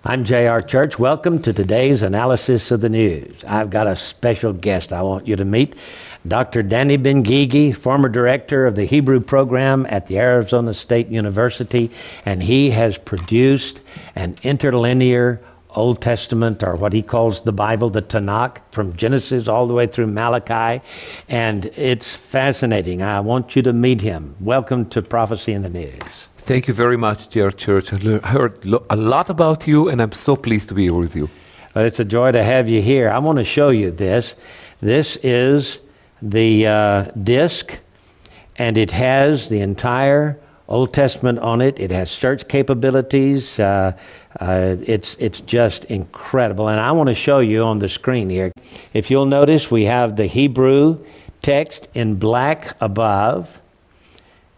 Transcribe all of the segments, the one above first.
I'm J.R. Church. Welcome to today's analysis of the news. I've got a special guest I want you to meet, Dr. Danny Ben-Gigi, former director of the Hebrew program at the Arizona State University, and he has produced an interlinear Old Testament, or what he calls the Bible, the Tanakh, from Genesis all the way through Malachi, and it's fascinating. I want you to meet him. Welcome to Prophecy in the News. Thank you very much, dear Church. I heard a lot about you, and I'm so pleased to be here with you. Well, it's a joy to have you here. I want to show you this. This is the disc, and it has the entire Old Testament on it. It has search capabilities. It's just incredible. And I want to show you on the screen here. If you'll notice, we have the Hebrew text in black above,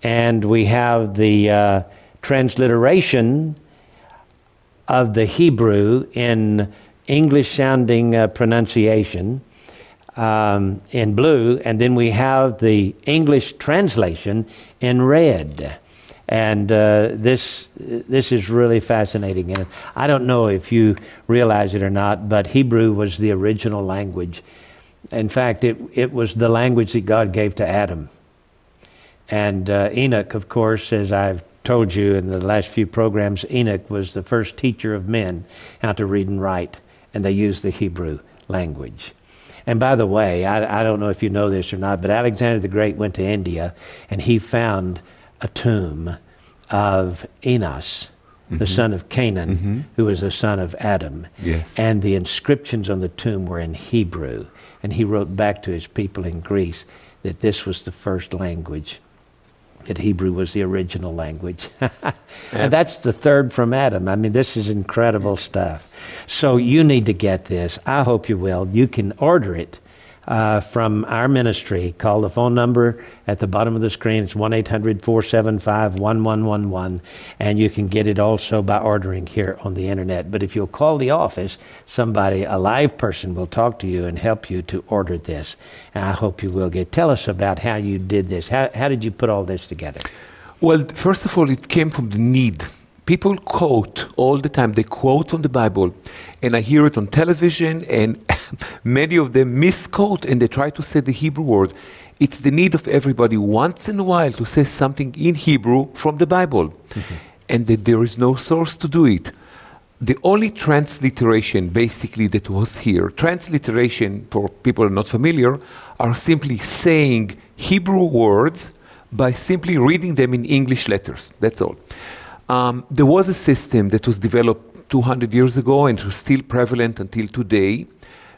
and we have the transliteration of the Hebrew in English-sounding pronunciation in blue, and then we have the English translation in red. And this is really fascinating. And I don't know if you realize it or not, but Hebrew was the original language. In fact, it was the language that God gave to Adam. And Enoch, of course, as I've told you in the last few programs, Enoch was the first teacher of men how to read and write, and they used the Hebrew language. And by the way, I don't know if you know this or not, but Alexander the Great went to India, and he found a tomb of Enos, the son of Canaan, who was the son of Adam. Yes. And the inscriptions on the tomb were in Hebrew. And he wrote back to his people in Greece that this was the first language, that Hebrew was the original language. And that's the third from Adam. I mean, this is incredible stuff. So you need to get this. I hope you will. You can order it from our ministry. Call the phone number at the bottom of the screen. It's 1-800-475-1111. And you can get it also by ordering here on the internet. But if you'll call the office, somebody, a live person, will talk to you and help you to order this. And I hope you will get. Tell us about how you did this. How did you put all this together? Well, first of all, it came from the need. People quote all the time. They quote from the Bible, and I hear it on television, and many of them misquote, and they try to say the Hebrew word. It's the need of everybody once in a while to say something in Hebrew from the Bible, and that there is no source to do it. The only transliteration, basically, that was here, transliteration, for people who are not familiar, are simply saying Hebrew words by simply reading them in English letters. That's all. There was a system that was developed 200 years ago and was still prevalent until today.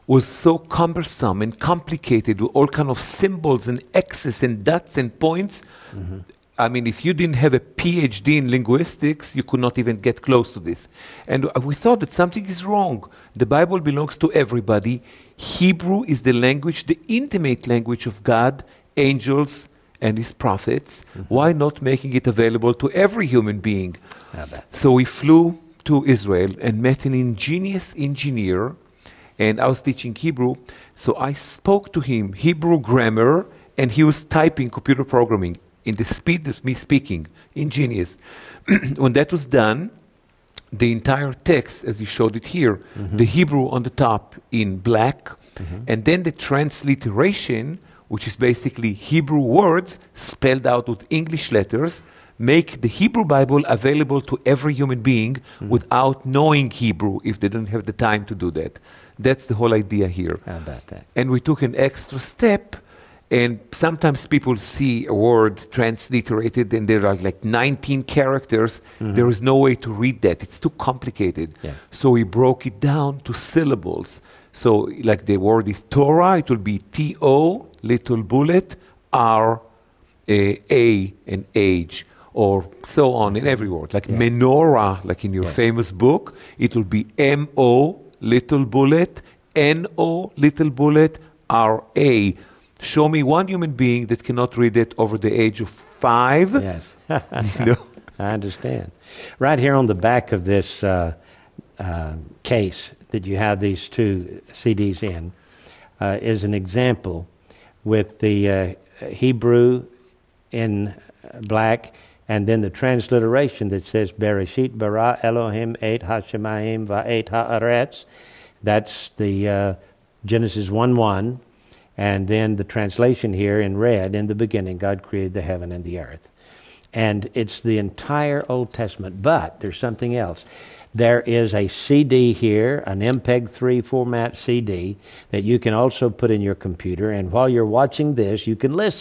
Was so cumbersome and complicated with all kind of symbols and X's and dots and points. I mean, if you didn't have a PhD in linguistics, you could not even get close to this. And we thought that something is wrong. The Bible belongs to everybody. Hebrew is the language, the intimate language of God, angels, and his prophets. Why not making it available to every human being? So we flew to Israel and met an ingenious engineer, and I was teaching Hebrew, so I spoke to him Hebrew grammar, and he was typing computer programming in the speed of me speaking. Ingenious. When that was done, the entire text, as you showed it here, the Hebrew on the top in black, and then the transliteration, which is basically Hebrew words spelled out with English letters, make the Hebrew Bible available to every human being without knowing Hebrew if they don't have the time to do that. That's the whole idea here. How about that? And we took an extra step, and sometimes people see a word transliterated and there are like 19 characters. There is no way to read that. It's too complicated. Yeah. So we broke it down to syllables. So like the word is Torah, it will be T-O, little bullet, R, A, and H, or so on in every word. Like menorah, like in your famous book, it will be M-O, little bullet, N-O, little bullet, R-A. Show me one human being that cannot read it over the age of 5. Yes. No. I understand. Right here on the back of this case that you have these two CDs in is an example with the Hebrew in black And then the transliteration that says Bereshit bara Elohim et hashemayim va'et haaretz. That's the Genesis 1:1. And then the translation here in red, in the beginning, God created the heaven and the earth. And it's the entire Old Testament. But there's something else. There is a CD here, an MPEG-3 format CD, that you can also put in your computer. And while you're watching this, you can listen